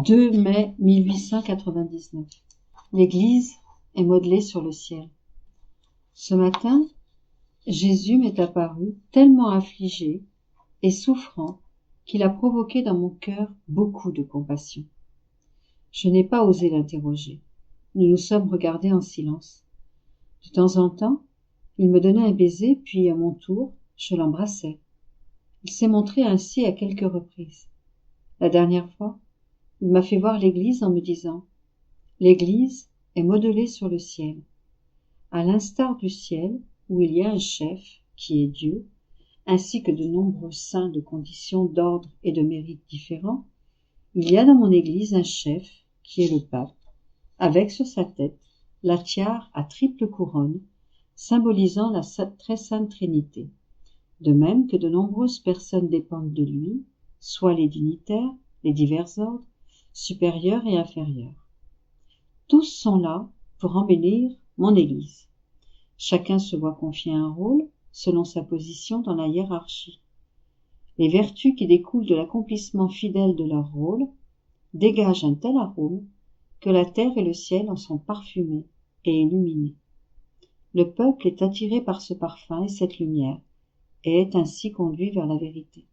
2 mai 1899. L'Église est modelée sur le ciel. Ce matin, Jésus m'est apparu tellement affligé et souffrant qu'il a provoqué dans mon cœur beaucoup de compassion. Je n'ai pas osé l'interroger. Nous nous sommes regardés en silence. De temps en temps, il me donnait un baiser, puis à mon tour, je l'embrassais. Il s'est montré ainsi à quelques reprises. La dernière fois, il m'a fait voir l'Église en me disant « L'Église est modelée sur le ciel. À l'instar du ciel, où il y a un chef, qui est Dieu, ainsi que de nombreux saints de conditions, d'ordre et de mérites différents, il y a dans mon Église un chef, qui est le pape, avec sur sa tête la tiare à triple couronne, symbolisant la très sainte Trinité, de même que de nombreuses personnes dépendent de lui, soit les dignitaires, les divers ordres, supérieurs et inférieurs. Tous sont là pour embellir mon Église. Chacun se voit confier un rôle selon sa position dans la hiérarchie. Les vertus qui découlent de l'accomplissement fidèle de leur rôle dégagent un tel arôme que la terre et le ciel en sont parfumés et illuminés. Le peuple est attiré par ce parfum et cette lumière et est ainsi conduit vers la vérité.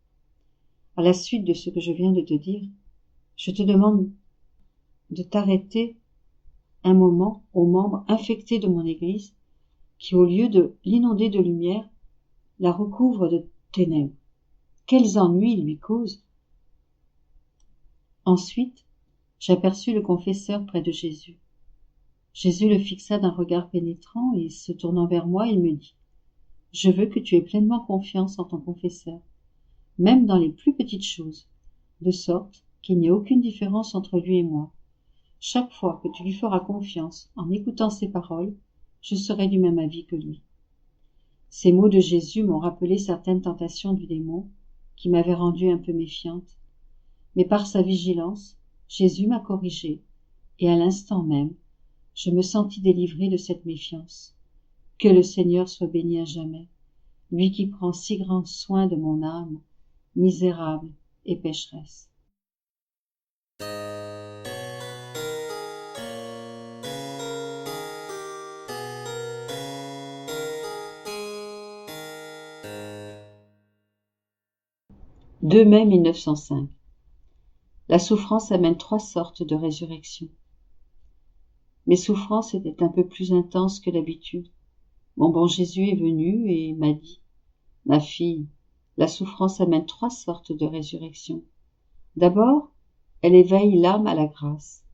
À la suite de ce que je viens de te dire, je te demande de t'arrêter un moment aux membres infectés de mon Église qui, au lieu de l'inonder de lumière, la recouvre de ténèbres. Quels ennuis il lui cause! Ensuite, j'aperçus le confesseur près de Jésus. Jésus le fixa d'un regard pénétrant et, se tournant vers moi, il me dit « Je veux que tu aies pleinement confiance en ton confesseur, même dans les plus petites choses, de sorte qu'il n'y ait aucune différence entre lui et moi. Chaque fois que tu lui feras confiance en écoutant ses paroles, je serai du même avis que lui. » Ces mots de Jésus m'ont rappelé certaines tentations du démon qui m'avaient rendue un peu méfiante. Mais par sa vigilance, Jésus m'a corrigée et à l'instant même, je me sentis délivrée de cette méfiance. Que le Seigneur soit béni à jamais, lui qui prend si grand soin de mon âme, misérable et pécheresse. « 2 mai 1905. La souffrance amène 3 sortes de résurrection. Mes souffrances étaient un peu plus intenses que d'habitude. Mon bon Jésus est venu et m'a dit « Ma fille, la souffrance amène 3 sortes de résurrection. D'abord, elle éveille l'âme à la grâce.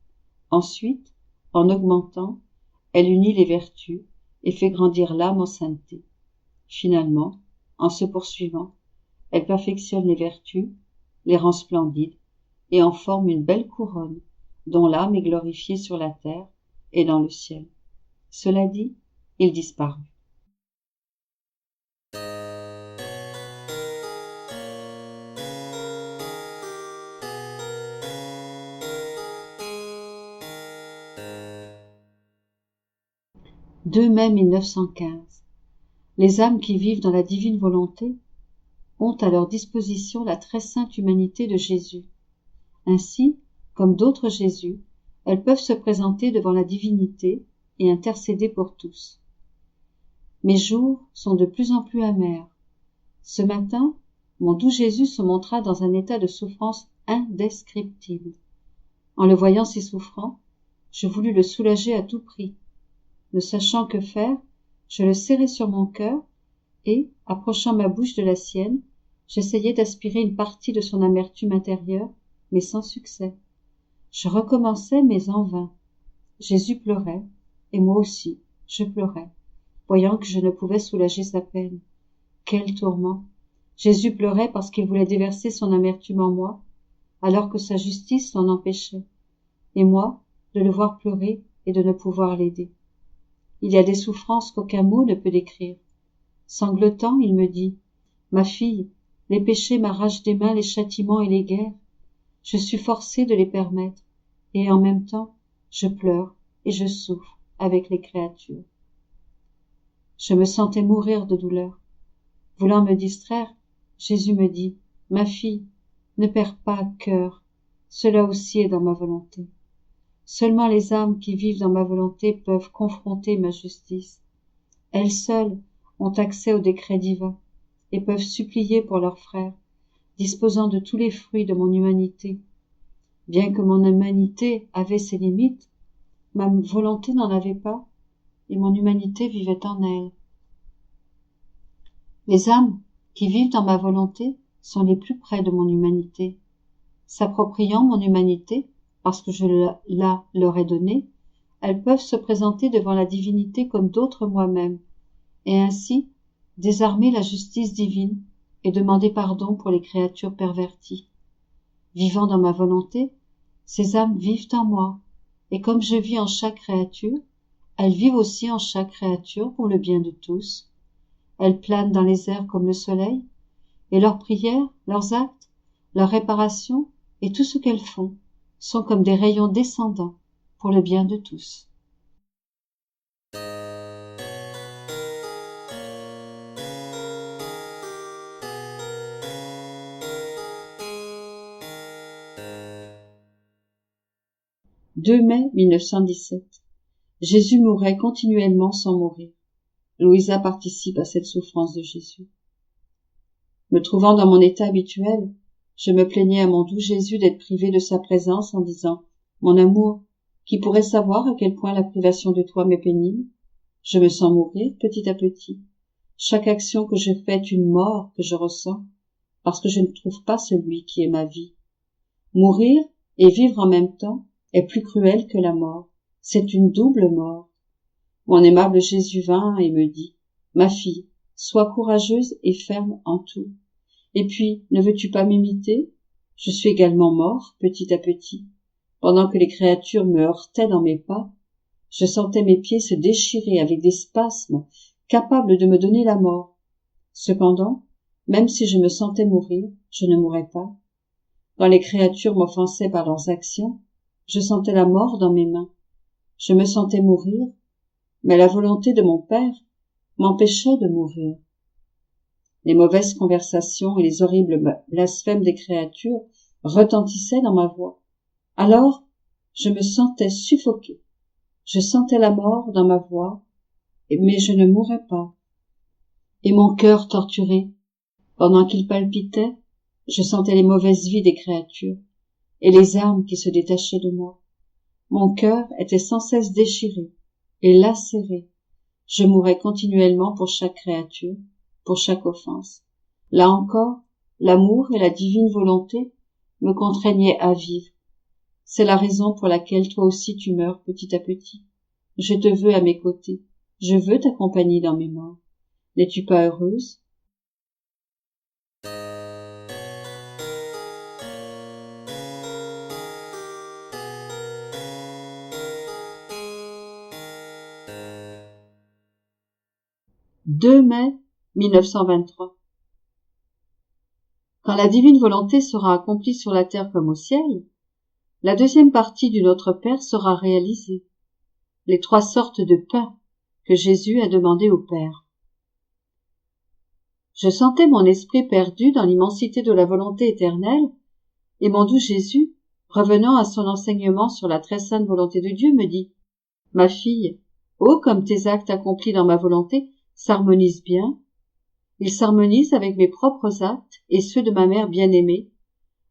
Ensuite, en augmentant, elle unit les vertus et fait grandir l'âme en sainteté. Finalement, en se poursuivant, elle perfectionne les vertus, les rend splendides et en forme une belle couronne dont l'âme est glorifiée sur la terre et dans le ciel. » Cela dit, il disparut. « 2 mai 1915. Les âmes qui vivent dans la divine volonté ont à leur disposition la très sainte humanité de Jésus. Ainsi, comme d'autres Jésus, elles peuvent se présenter devant la divinité et intercéder pour tous. Mes jours sont de plus en plus amers. Ce matin, mon doux Jésus se montra dans un état de souffrance indescriptible. En le voyant si souffrant, je voulus le soulager à tout prix. Ne sachant que faire, je le serrai sur mon cœur et, approchant ma bouche de la sienne, j'essayai d'aspirer une partie de son amertume intérieure, mais sans succès. Je recommençai, mais en vain. Jésus pleurait, et moi aussi, je pleurais, voyant que je ne pouvais soulager sa peine. Quel tourment! Jésus pleurait parce qu'il voulait déverser son amertume en moi, alors que sa justice l'en empêchait, et moi, de le voir pleurer et de ne pouvoir l'aider. Il y a des souffrances qu'aucun mot ne peut décrire. Sanglotant, il me dit « Ma fille, les péchés m'arrachent des mains les châtiments et les guerres. Je suis forcé de les permettre, et en même temps, je pleure et je souffre avec les créatures. » Je me sentais mourir de douleur. Voulant me distraire, Jésus me dit « Ma fille, ne perds pas cœur. cela aussi est dans ma volonté. Seulement les âmes qui vivent dans ma volonté peuvent confronter ma justice. Elles seules ont accès au décret divin et peuvent supplier pour leurs frères, disposant de tous les fruits de mon humanité. Bien que mon humanité avait ses limites, ma volonté n'en avait pas, et mon humanité vivait en elle. Les âmes qui vivent dans ma volonté sont les plus près de mon humanité. S'appropriant mon humanité, parce que je la leur ai donnée, elles peuvent se présenter devant la divinité comme d'autres moi-même, et ainsi désarmer la justice divine et demander pardon pour les créatures perverties. Vivant dans ma volonté, ces âmes vivent en moi, et comme je vis en chaque créature, elles vivent aussi en chaque créature pour le bien de tous. Elles planent dans les airs comme le soleil, et leurs prières, leurs actes, leurs réparations et tout ce qu'elles font sont comme des rayons descendants pour le bien de tous. « 2 mai 1917. Jésus mourait continuellement sans mourir. Louisa participe à cette souffrance de Jésus. Me trouvant dans mon état habituel, je me plaignais à mon doux Jésus d'être privé de sa présence en disant « Mon amour, qui pourrait savoir à quel point la privation de toi m'est pénible? Je me sens mourir petit à petit. Chaque action que je fais est une mort que je ressens, parce que je ne trouve pas celui qui est ma vie. Mourir et vivre en même temps est plus cruel que la mort. C'est une double mort. Mon aimable Jésus vint et me dit « Ma fille, sois courageuse et ferme en tout. Et puis, ne veux-tu pas m'imiter? Je suis également mort petit à petit. Pendant que les créatures me heurtaient dans mes pas, je sentais mes pieds se déchirer avec des spasmes capables de me donner la mort. Cependant, même si je me sentais mourir, je ne mourais pas. Quand les créatures m'offensaient par leurs actions, je sentais la mort dans mes mains. Je me sentais mourir, mais la volonté de mon Père m'empêchait de mourir. Les mauvaises conversations et les horribles blasphèmes des créatures retentissaient dans ma voix. Alors, je me sentais suffoquée. Je sentais la mort dans ma voix, mais je ne mourais pas. Et mon cœur torturé, pendant qu'il palpitait, je sentais les mauvaises vies des créatures et les âmes qui se détachaient de moi. Mon cœur était sans cesse déchiré et lacéré. Je mourais continuellement pour chaque créature, pour chaque offense. Là encore, l'amour et la divine volonté me contraignaient à vivre. C'est la raison pour laquelle toi aussi tu meurs petit à petit. Je te veux à mes côtés. Je veux t'accompagner dans mes morts. N'es-tu pas heureuse? « 2 mai 1923. Quand la divine volonté sera accomplie sur la terre comme au ciel, la deuxième partie du Notre Père sera réalisée. Les 3 sortes de pain que Jésus a demandé au Père. Je sentais mon esprit perdu dans l'immensité de la volonté éternelle, et mon doux Jésus, revenant à son enseignement sur la très sainte volonté de Dieu, me dit « Ma fille, oh comme tes actes accomplis dans ma volonté s'harmonisent bien. Ils s'harmonisent avec mes propres actes et ceux de ma mère bien-aimée,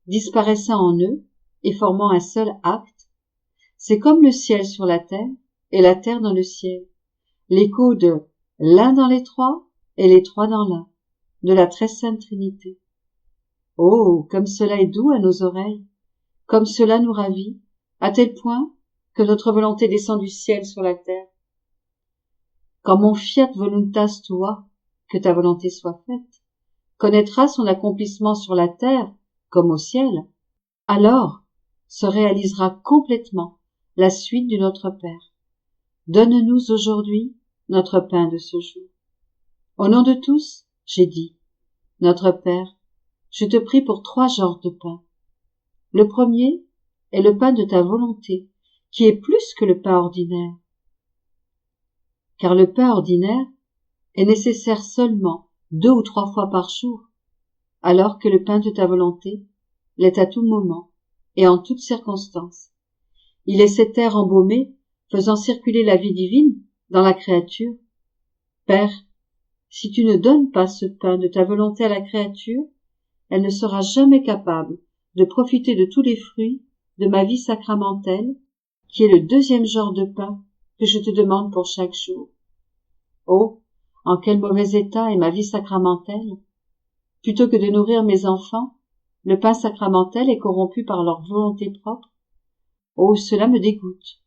disparaissant en eux et formant un seul acte. C'est comme le ciel sur la terre et la terre dans le ciel, l'écho de l'un dans les trois et les trois dans l'un, de la très sainte Trinité. Oh, comme cela est doux à nos oreilles, comme cela nous ravit, à tel point que notre volonté descend du ciel sur la terre. Quand mon fiat voluntas tua, que ta volonté soit faite, connaîtra son accomplissement sur la terre comme au ciel, alors se réalisera complètement la suite du Notre Père. Donne-nous aujourd'hui notre pain de ce jour. Au nom de tous, j'ai dit, Notre Père, je te prie pour 3 genres de pain. Le premier est le pain de ta volonté, qui est plus que le pain ordinaire. Car le pain ordinaire est nécessaire seulement 2 ou 3 fois par jour, alors que le pain de ta volonté l'est à tout moment et en toutes circonstances. Il est cet air embaumé, faisant circuler la vie divine dans la créature. Père, si tu ne donnes pas ce pain de ta volonté à la créature, elle ne sera jamais capable de profiter de tous les fruits de ma vie sacramentelle, qui est le deuxième genre de pain que je te demande pour chaque jour. Oh, en quel mauvais état est ma vie sacramentelle! Plutôt que de nourrir mes enfants, le pain sacramentel est corrompu par leur volonté propre. Oh, cela me dégoûte.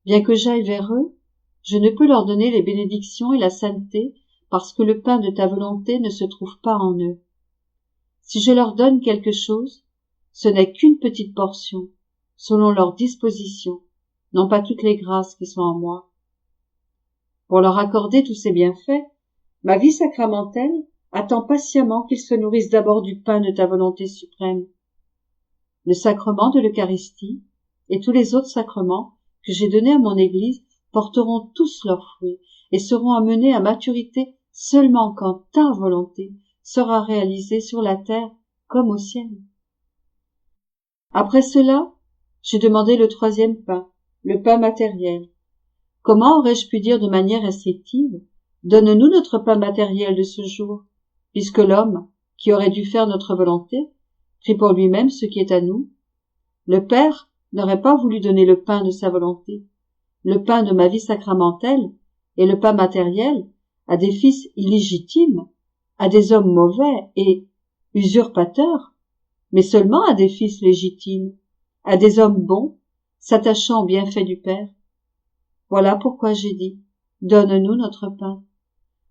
Bien que j'aille vers eux, je ne peux leur donner les bénédictions et la sainteté parce que le pain de ta volonté ne se trouve pas en eux. Si je leur donne quelque chose, ce n'est qu'une petite portion, selon leur disposition, non pas toutes les grâces qui sont en moi. Pour leur accorder tous ces bienfaits, ma vie sacramentelle attend patiemment qu'ils se nourrissent d'abord du pain de ta volonté suprême. Le sacrement de l'Eucharistie et tous les autres sacrements que j'ai donnés à mon Église porteront tous leurs fruits et seront amenés à maturité seulement quand ta volonté sera réalisée sur la terre comme au ciel. Après cela, j'ai demandé le troisième pain, le pain matériel. Comment aurais-je pu dire de manière restrictive, donne-nous notre pain matériel de ce jour, puisque l'homme, qui aurait dû faire notre volonté, prit pour lui-même ce qui est à nous. Le Père n'aurait pas voulu donner le pain de sa volonté, le pain de ma vie sacramentelle et le pain matériel à des fils illégitimes, à des hommes mauvais et usurpateurs, mais seulement à des fils légitimes, à des hommes bons, s'attachant aux bienfaits du Père. Voilà pourquoi j'ai dit, donne-nous notre pain.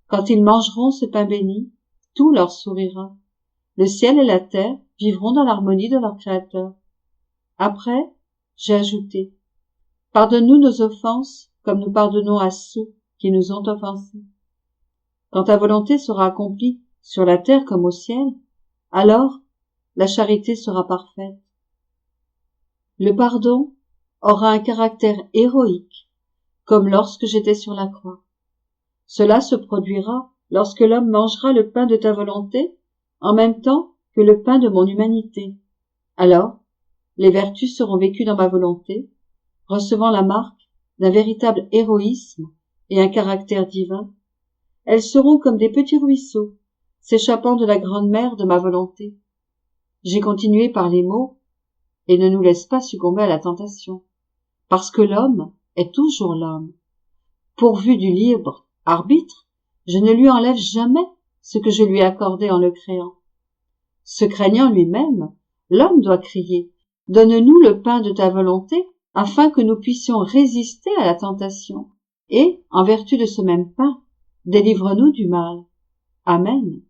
Quand ils mangeront ce pain béni, tout leur sourira. Le ciel et la terre vivront dans l'harmonie de leur Créateur. Après, j'ai ajouté, pardonne-nous nos offenses comme nous pardonnons à ceux qui nous ont offensés. Quand ta volonté sera accomplie sur la terre comme au ciel, alors la charité sera parfaite. Le pardon aura un caractère héroïque, comme lorsque j'étais sur la croix. Cela se produira lorsque l'homme mangera le pain de ta volonté en même temps que le pain de mon humanité. Alors, les vertus seront vécues dans ma volonté, recevant la marque d'un véritable héroïsme et un caractère divin. Elles seront comme des petits ruisseaux, s'échappant de la grande mer de ma volonté. J'ai continué par les mots, et ne nous laisse pas succomber à la tentation, parce que l'homme est toujours l'homme. Pourvu du libre arbitre, je ne lui enlève jamais ce que je lui ai accordé en le créant. Se craignant lui-même, l'homme doit crier, donne-nous le pain de ta volonté, afin que nous puissions résister à la tentation, et, en vertu de ce même pain, délivre-nous du mal. Amen.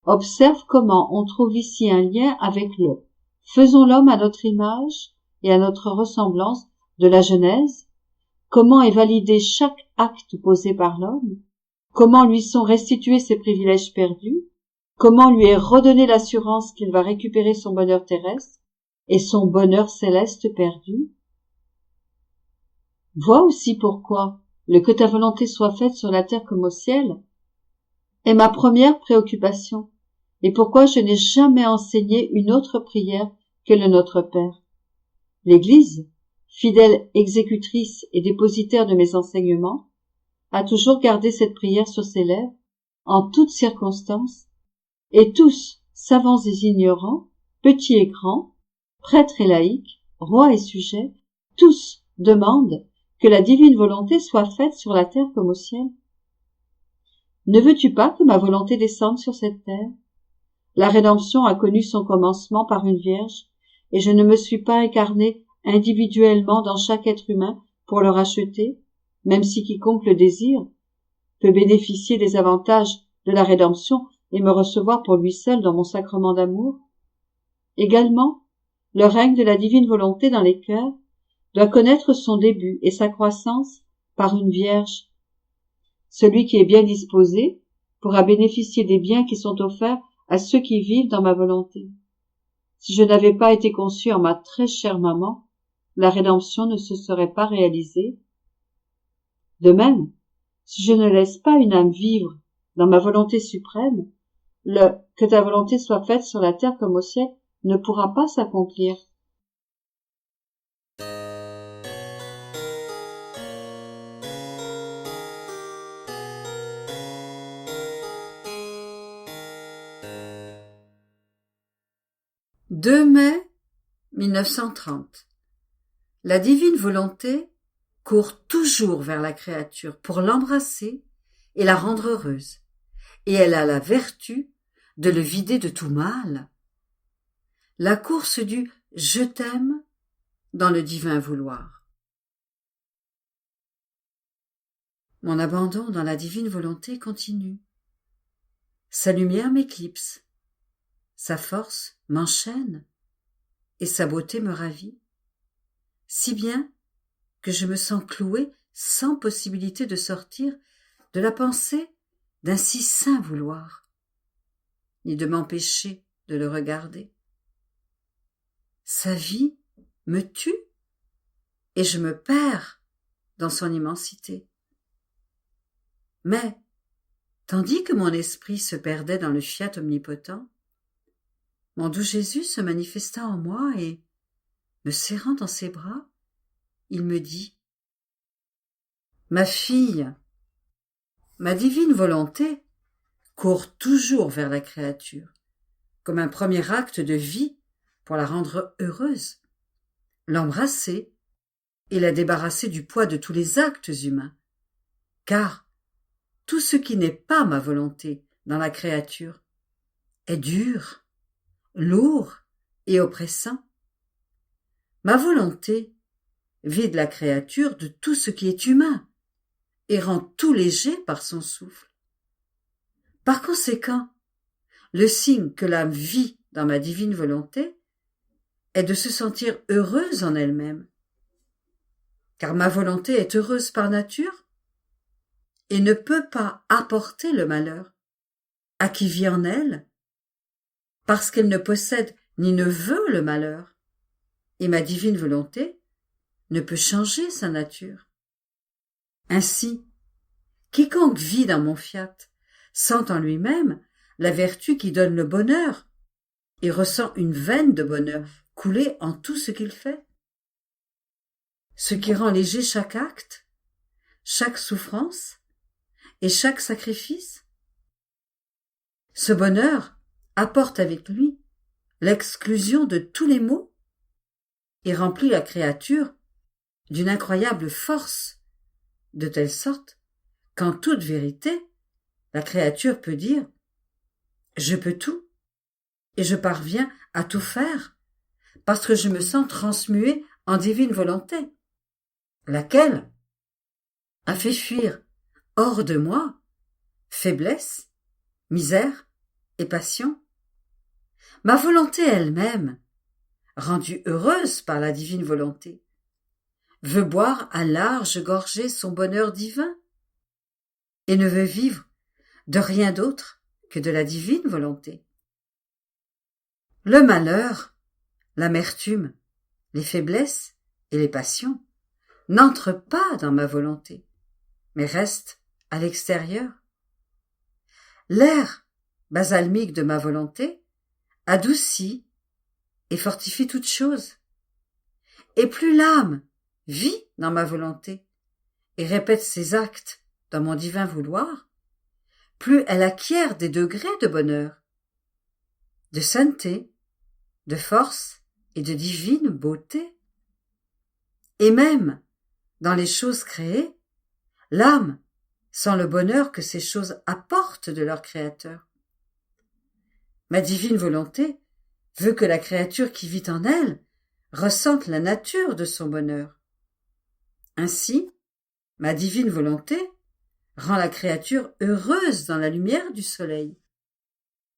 Observe comment on trouve ici un lien avec le « Faisons l'homme à notre image et à notre ressemblance » de la Genèse, comment est validé chaque acte posé par l'homme, comment lui sont restitués ses privilèges perdus, comment lui est redonnée l'assurance qu'il va récupérer son bonheur terrestre et son bonheur céleste perdu. Vois aussi pourquoi le « que ta volonté soit faite sur la terre comme au ciel » est ma première préoccupation, et pourquoi je n'ai jamais enseigné une autre prière que le Notre Père. L'Église, fidèle exécutrice et dépositaire de mes enseignements, a toujours gardé cette prière sur ses lèvres, en toutes circonstances, et tous, savants et ignorants, petits et grands, prêtres et laïcs, rois et sujets, tous demandent que la divine volonté soit faite sur la terre comme au ciel. Ne veux-tu pas que ma volonté descende sur cette terre? La rédemption a connu son commencement par une vierge, et je ne me suis pas incarné individuellement dans chaque être humain pour le racheter, même si quiconque le désire peut bénéficier des avantages de la rédemption et me recevoir pour lui seul dans mon sacrement d'amour. Également, le règne de la divine volonté dans les cœurs doit connaître son début et sa croissance par une vierge. Celui qui est bien disposé pourra bénéficier des biens qui sont offerts à ceux qui vivent dans ma volonté. Si je n'avais pas été conçu en ma très chère maman, la rédemption ne se serait pas réalisée. De même, si je ne laisse pas une âme vivre dans ma volonté suprême, le « que ta volonté soit faite sur la terre comme au ciel » ne pourra pas s'accomplir. 2 mai 1930. La divine volonté court toujours vers la créature pour l'embrasser et la rendre heureuse, et elle a la vertu de le vider de tout mal. La course du « je t'aime » dans le divin vouloir. Mon abandon dans la divine volonté continue. Sa lumière m'éclipse, sa force m'enchaîne et sa beauté me ravit, si bien que je me sens clouée sans possibilité de sortir de la pensée d'un si saint vouloir, ni de m'empêcher de le regarder. Sa vie me tue et je me perds dans son immensité. Mais, tandis que mon esprit se perdait dans le fiat omnipotent, mon doux Jésus se manifesta en moi et, me serrant dans ses bras, il me dit : « Ma fille, ma divine volonté court toujours vers la créature, comme un premier acte de vie pour la rendre heureuse, l'embrasser et la débarrasser du poids de tous les actes humains, car tout ce qui n'est pas ma volonté dans la créature est dur, lourd et oppressant. Ma volonté vide la créature de tout ce qui est humain et rend tout léger par son souffle. Par conséquent, le signe que l'âme vit dans ma divine volonté est de se sentir heureuse en elle-même, car ma volonté est heureuse par nature et ne peut pas apporter le malheur à qui vit en elle, parce qu'elle ne possède ni ne veut le malheur, et ma divine volonté ne peut changer sa nature. Ainsi, quiconque vit dans mon fiat sent en lui-même la vertu qui donne le bonheur et ressent une veine de bonheur couler en tout ce qu'il fait. Ce qui rend léger chaque acte, chaque souffrance et chaque sacrifice. Ce bonheur apporte avec lui l'exclusion de tous les maux et remplit la créature d'une incroyable force, de telle sorte qu'en toute vérité, la créature peut dire « Je peux tout et je parviens à tout faire parce que je me sens transmuée en divine volonté, laquelle a fait fuir hors de moi faiblesse, misère et passion. Ma volonté elle-même, rendue heureuse par la divine volonté, veut boire à larges gorgées son bonheur divin et ne veut vivre de rien d'autre que de la divine volonté. Le malheur, l'amertume, les faiblesses et les passions n'entrent pas dans ma volonté, mais restent à l'extérieur. L'air basalmique de ma volonté adoucit et fortifie toute chose. Et plus l'âme vit dans ma volonté et répète ses actes dans mon divin vouloir, plus elle acquiert des degrés de bonheur, de sainteté, de force et de divine beauté. Et même, dans les choses créées, l'âme sent le bonheur que ces choses apportent de leur Créateur. Ma divine volonté veut que la créature qui vit en elle ressente la nature de son bonheur. Ainsi, ma divine volonté rend la créature heureuse dans la lumière du soleil,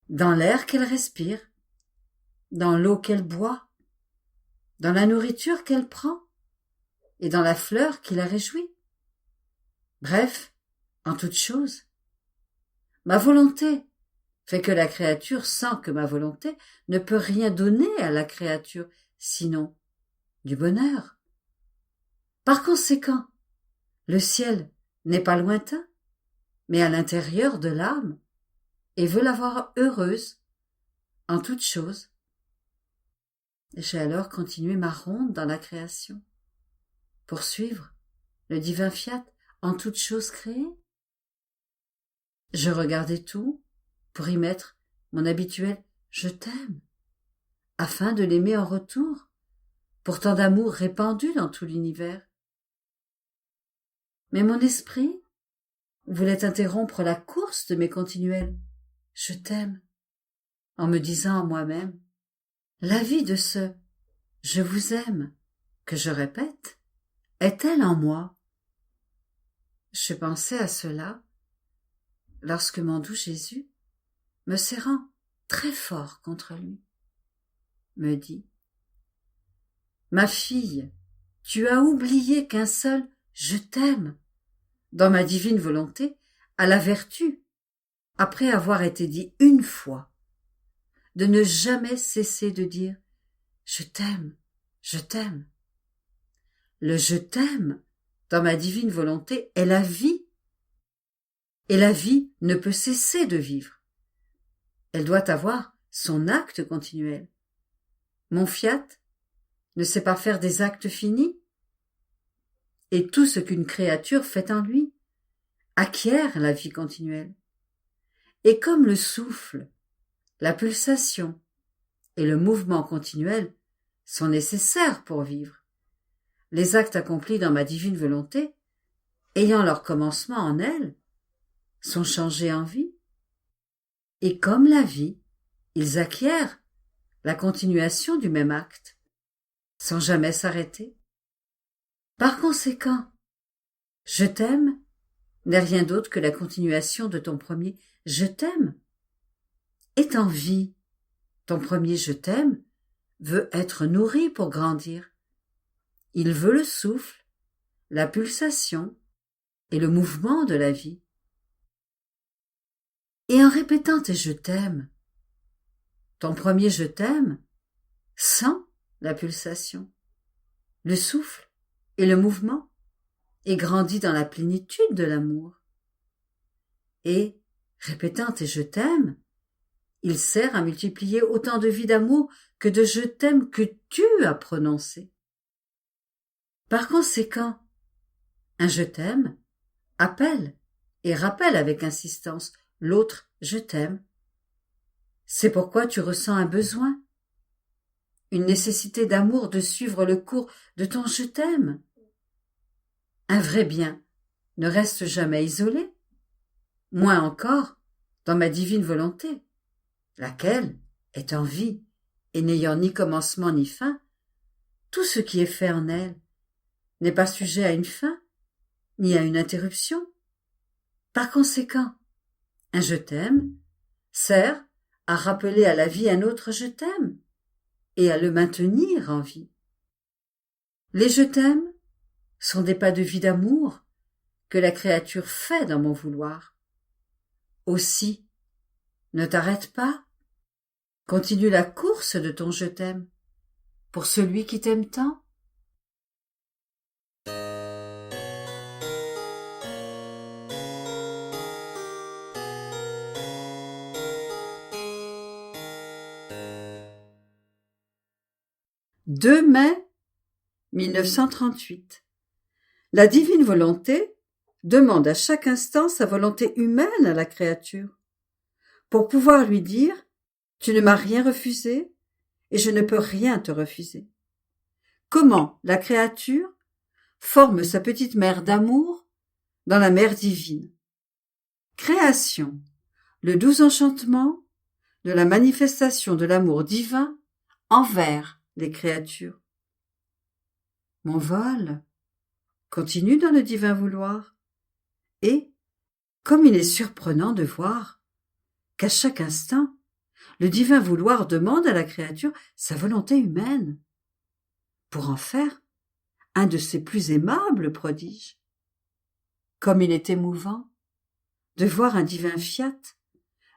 dans l'air qu'elle respire, dans l'eau qu'elle boit, dans la nourriture qu'elle prend et dans la fleur qui la réjouit. Bref, en toute chose. Ma volonté fait que la créature sent que ma volonté ne peut rien donner à la créature, sinon du bonheur. Par conséquent, le ciel n'est pas lointain, mais à l'intérieur de l'âme, et veut la voir heureuse en toute chose. J'ai alors continué ma ronde dans la création, pour suivre le divin fiat en toute chose créée. Je regardais tout pour y mettre mon habituel « je t'aime » afin de l'aimer en retour, pour tant d'amour répandu dans tout l'univers. Mais mon esprit voulait interrompre la course de mes continuels « Je t'aime » en me disant à moi-même « La vie de ce « Je vous aime » que je répète, est-elle en moi? Je pensais à cela lorsque mon doux Jésus, me serrant très fort contre lui, me dit « Ma fille, tu as oublié qu'un seul « Je t'aime » dans ma divine volonté a la vertu, après avoir été dit une fois, de ne jamais cesser de dire « Je t'aime, je t'aime ». Le « je t'aime » dans ma divine volonté est la vie, et la vie ne peut cesser de vivre. Elle doit avoir son acte continuel. Mon fiat ne sait pas faire des actes finis, et tout ce qu'une créature fait en lui acquiert la vie continuelle. Et comme le souffle, la pulsation et le mouvement continuel sont nécessaires pour vivre, les actes accomplis dans ma divine volonté, ayant leur commencement en elle, sont changés en vie. Et comme la vie, ils acquièrent la continuation du même acte, sans jamais s'arrêter. Par conséquent, je t'aime n'est rien d'autre que la continuation de ton premier je t'aime. Et en vie, ton premier je t'aime veut être nourri pour grandir. Il veut le souffle, la pulsation et le mouvement de la vie. Et en répétant tes je t'aime, ton premier je t'aime sent la pulsation, le souffle et le mouvement, et grandit dans la plénitude de l'amour. Et, répétant tes je t'aime, il sert à multiplier autant de vies d'amour que de je t'aime que tu as prononcé. Par conséquent, un je t'aime appelle et rappelle avec insistance l'autre je t'aime. C'est pourquoi tu ressens un besoin, une nécessité d'amour de suivre le cours de ton je t'aime. Un vrai bien ne reste jamais isolé, moins encore dans ma divine volonté, laquelle est en vie et n'ayant ni commencement ni fin. Tout ce qui est fait en elle n'est pas sujet à une fin, ni à une interruption. Par conséquent, un je t'aime sert à rappeler à la vie un autre je t'aime et à le maintenir en vie. Les je t'aime sont des pas de vie d'amour que la créature fait dans mon vouloir. Aussi, ne t'arrête pas, continue la course de ton je t'aime pour celui qui t'aime tant. « 2 mai 1938. La divine volonté demande à chaque instant sa volonté humaine à la créature, pour pouvoir lui dire « Tu ne m'as rien refusé et je ne peux rien te refuser ». Comment la créature forme sa petite mer d'amour dans la mer divine. Création, le doux enchantement de la manifestation de l'amour divin envers les créatures. Mon vol continue dans le divin vouloir, et, comme il est surprenant de voir qu'à chaque instant, le divin vouloir demande à la créature sa volonté humaine, pour en faire un de ses plus aimables prodiges. Comme il est émouvant de voir un divin fiat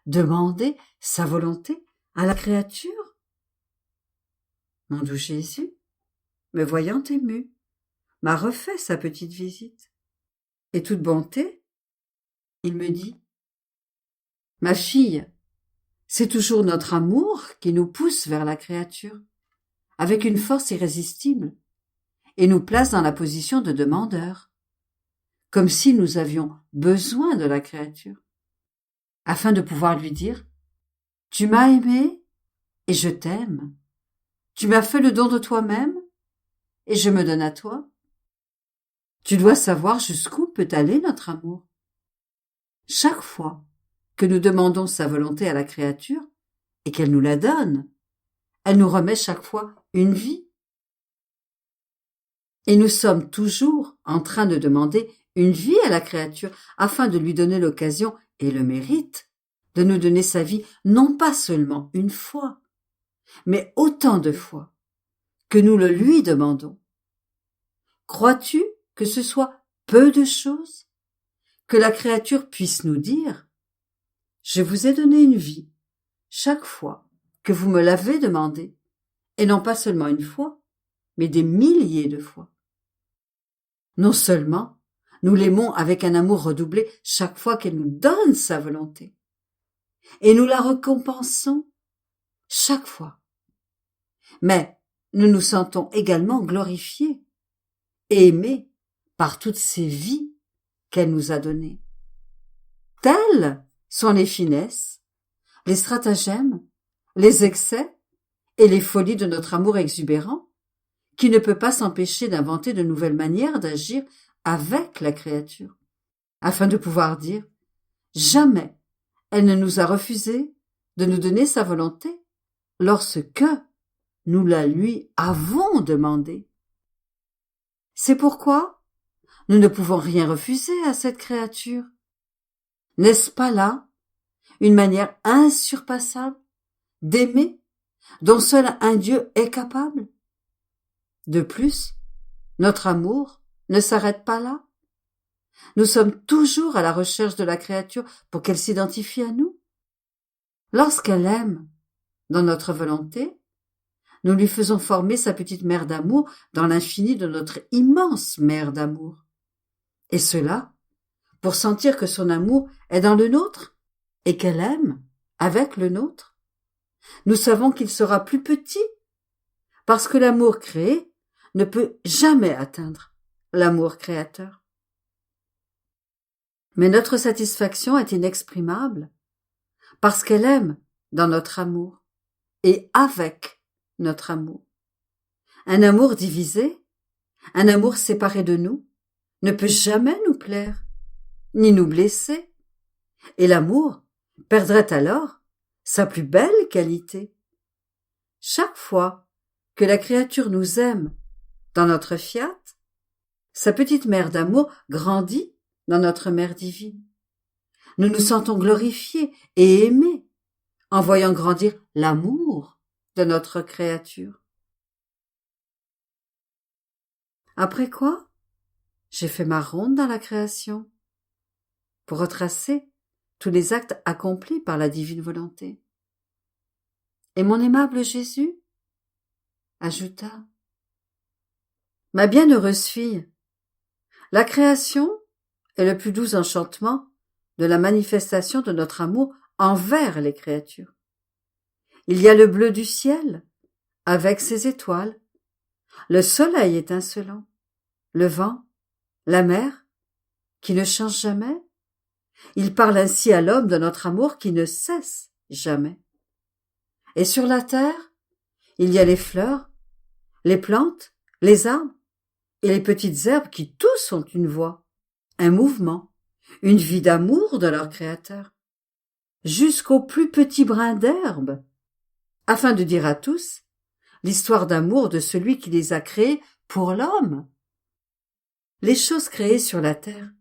demander sa volonté à la créature. Mon doux Jésus, me voyant ému, m'a refait sa petite visite. Et toute bonté, il me dit « Ma fille, c'est toujours notre amour qui nous pousse vers la créature, avec une force irrésistible, et nous place dans la position de demandeur, comme si nous avions besoin de la créature, afin de pouvoir lui dire « Tu m'as aimé et je t'aime ». Tu m'as fait le don de toi-même, et je me donne à toi. Tu dois savoir jusqu'où peut aller notre amour. Chaque fois que nous demandons sa volonté à la créature, et qu'elle nous la donne, elle nous remet chaque fois une vie. Et nous sommes toujours en train de demander une vie à la créature afin de lui donner l'occasion et le mérite de nous donner sa vie non pas seulement une fois, mais autant de fois que nous le lui demandons. Crois-tu que ce soit peu de choses que la créature puisse nous dire « Je vous ai donné une vie chaque fois que vous me l'avez demandé, et non pas seulement une fois, mais des milliers de fois. » Non seulement nous l'aimons avec un amour redoublé chaque fois qu'elle nous donne sa volonté, et nous la récompensons chaque fois, mais nous nous sentons également glorifiés et aimés par toutes ces vies qu'elle nous a données. Telles sont les finesses, les stratagèmes, les excès et les folies de notre amour exubérant, qui ne peut pas s'empêcher d'inventer de nouvelles manières d'agir avec la créature, afin de pouvoir dire « Jamais elle ne nous a refusé de nous donner sa volonté lorsque nous la lui avons demandée. » C'est pourquoi nous ne pouvons rien refuser à cette créature. N'est-ce pas là une manière insurpassable d'aimer dont seul un Dieu est capable? De plus, notre amour ne s'arrête pas là. Nous sommes toujours à la recherche de la créature pour qu'elle s'identifie à nous. Lorsqu'elle aime, dans notre volonté, nous lui faisons former sa petite mer d'amour dans l'infini de notre immense mer d'amour. Et cela, pour sentir que son amour est dans le nôtre et qu'elle aime avec le nôtre. Nous savons qu'il sera plus petit, parce que l'amour créé ne peut jamais atteindre l'amour créateur. Mais notre satisfaction est inexprimable, parce qu'elle aime dans notre amour et avec notre amour. Un amour divisé, un amour séparé de nous, ne peut jamais nous plaire, ni nous blesser, et l'amour perdrait alors sa plus belle qualité. Chaque fois que la créature nous aime dans notre fiat, sa petite mer d'amour grandit dans notre mer divine. Nous nous sentons glorifiés et aimés en voyant grandir l'amour de notre créature. Après quoi, j'ai fait ma ronde dans la création pour retracer tous les actes accomplis par la divine volonté. Et mon aimable Jésus ajouta « Ma bienheureuse fille, la création est le plus doux enchantement de la manifestation de notre amour envers les créatures. Il y a le bleu du ciel, avec ses étoiles, le soleil étincelant, le vent, la mer, qui ne change jamais. Il parle ainsi à l'homme de notre amour qui ne cesse jamais. Et sur la terre, il y a les fleurs, les plantes, les arbres et les petites herbes qui tous ont une voix, un mouvement, une vie d'amour de leur créateur, jusqu'au plus petit brin d'herbe, afin de dire à tous l'histoire d'amour de celui qui les a créés pour l'homme. Les choses créées sur la terre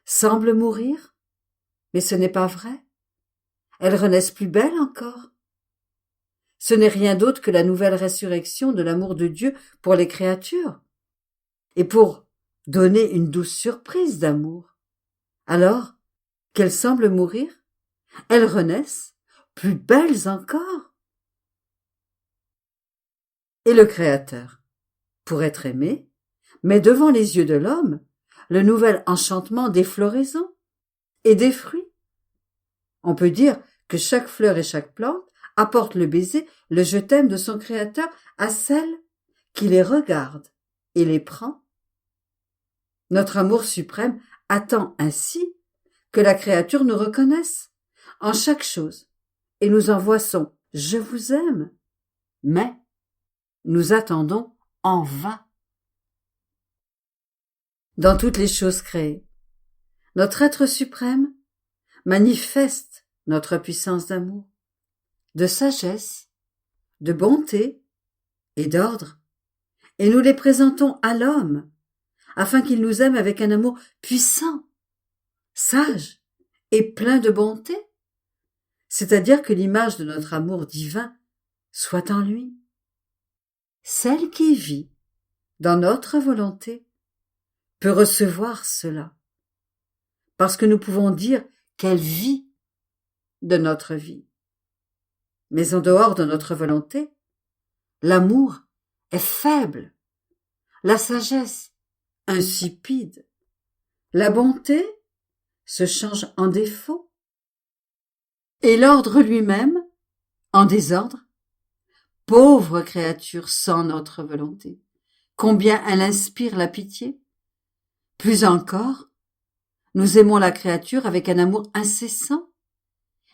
semblent mourir, mais ce n'est pas vrai. Elles renaissent plus belles encore. Ce n'est rien d'autre que la nouvelle résurrection de l'amour de Dieu pour les créatures, et pour donner une douce surprise d'amour. Alors qu'elles semblent mourir, elles renaissent plus belles encore. Et le Créateur, pour être aimé, met devant les yeux de l'homme le nouvel enchantement des floraisons et des fruits. On peut dire que chaque fleur et chaque plante apporte le baiser, le je t'aime de son Créateur à celle qui les regarde et les prend. Notre amour suprême attend ainsi que la créature nous reconnaisse en chaque chose et nous envoie son « je vous aime ». Mais nous attendons en vain. Dans toutes les choses créées, notre être suprême manifeste notre puissance d'amour, de sagesse, de bonté et d'ordre, et nous les présentons à l'homme, afin qu'il nous aime avec un amour puissant, sage et plein de bonté, c'est-à-dire que l'image de notre amour divin soit en lui. Celle qui vit dans notre volonté peut recevoir cela, parce que nous pouvons dire qu'elle vit de notre vie. Mais en dehors de notre volonté, l'amour est faible, la sagesse insipide, la bonté se change en défaut, et l'ordre lui-même en désordre. Pauvre créature sans notre volonté, combien elle inspire la pitié. Plus encore, nous aimons la créature avec un amour incessant,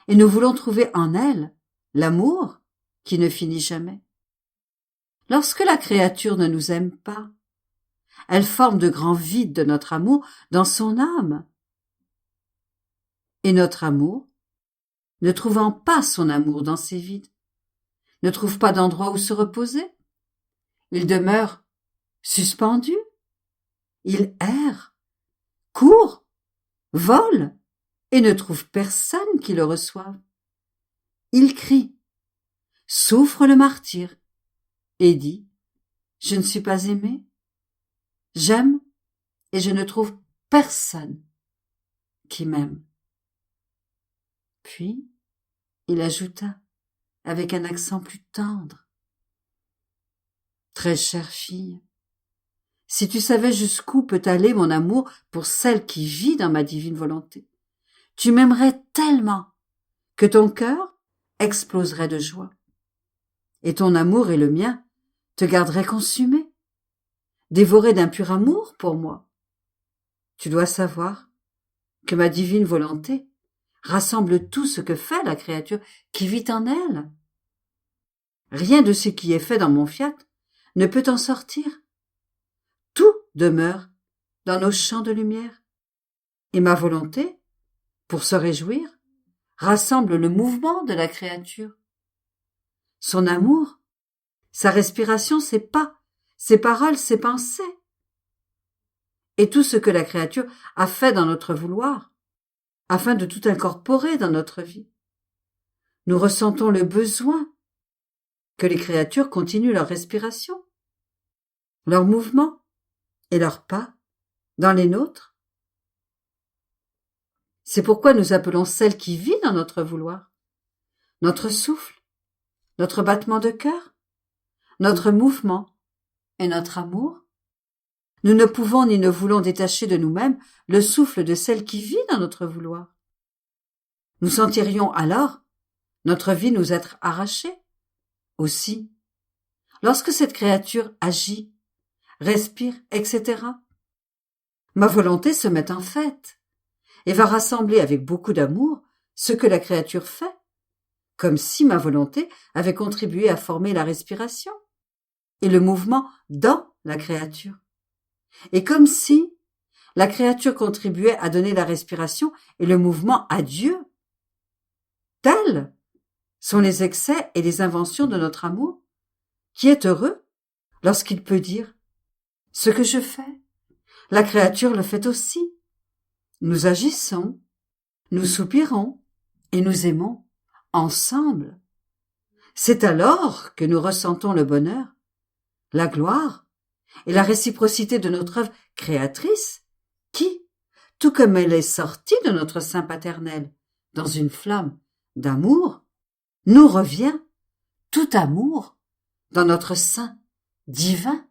et nous voulons trouver en elle l'amour qui ne finit jamais. Lorsque la créature ne nous aime pas, elle forme de grands vides de notre amour dans son âme. Et notre amour, ne trouvant pas son amour dans ces vides, ne trouve pas d'endroit où se reposer. Il demeure suspendu, il erre, court, vole, et ne trouve personne qui le reçoive. Il crie, souffre le martyre, et dit « Je ne suis pas aimé, j'aime et je ne trouve personne qui m'aime. » Puis, il ajouta, avec un accent plus tendre, « Très chère fille, si tu savais jusqu'où peut aller mon amour pour celle qui vit dans ma divine volonté, tu m'aimerais tellement que ton cœur exploserait de joie, et ton amour et le mien te garderaient consumé, dévoré d'un pur amour pour moi. Tu dois savoir que ma divine volonté rassemble tout ce que fait la créature qui vit en elle. Rien de ce qui est fait dans mon fiat ne peut en sortir. Tout demeure dans nos champs de lumière. Et ma volonté, pour se réjouir, rassemble le mouvement de la créature. Son amour, sa respiration, ses pas, ses paroles, ses pensées. Et tout ce que la créature a fait dans notre vouloir, afin de tout incorporer dans notre vie. Nous ressentons le besoin que les créatures continuent leur respiration, leurs mouvements et leurs pas dans les nôtres. C'est pourquoi nous appelons celle qui vit dans notre vouloir, notre souffle, notre battement de cœur, notre mouvement et notre amour. Nous ne pouvons ni ne voulons détacher de nous-mêmes le souffle de celle qui vit dans notre vouloir. Nous sentirions alors notre vie nous être arrachée. Aussi, lorsque cette créature agit, respire, etc., ma volonté se met en fête et va rassembler avec beaucoup d'amour ce que la créature fait, comme si ma volonté avait contribué à former la respiration et le mouvement dans la créature, et comme si la créature contribuait à donner la respiration et le mouvement à Dieu. Tels sont les excès et les inventions de notre amour, qui est heureux lorsqu'il peut dire « Ce que je fais, la créature le fait aussi. Nous agissons, nous soupirons et nous aimons ensemble. C'est alors que nous ressentons le bonheur, la gloire et la réciprocité de notre œuvre créatrice qui, tout comme elle est sortie de notre sein paternel dans une flamme d'amour, nous revient tout amour dans notre sein divin.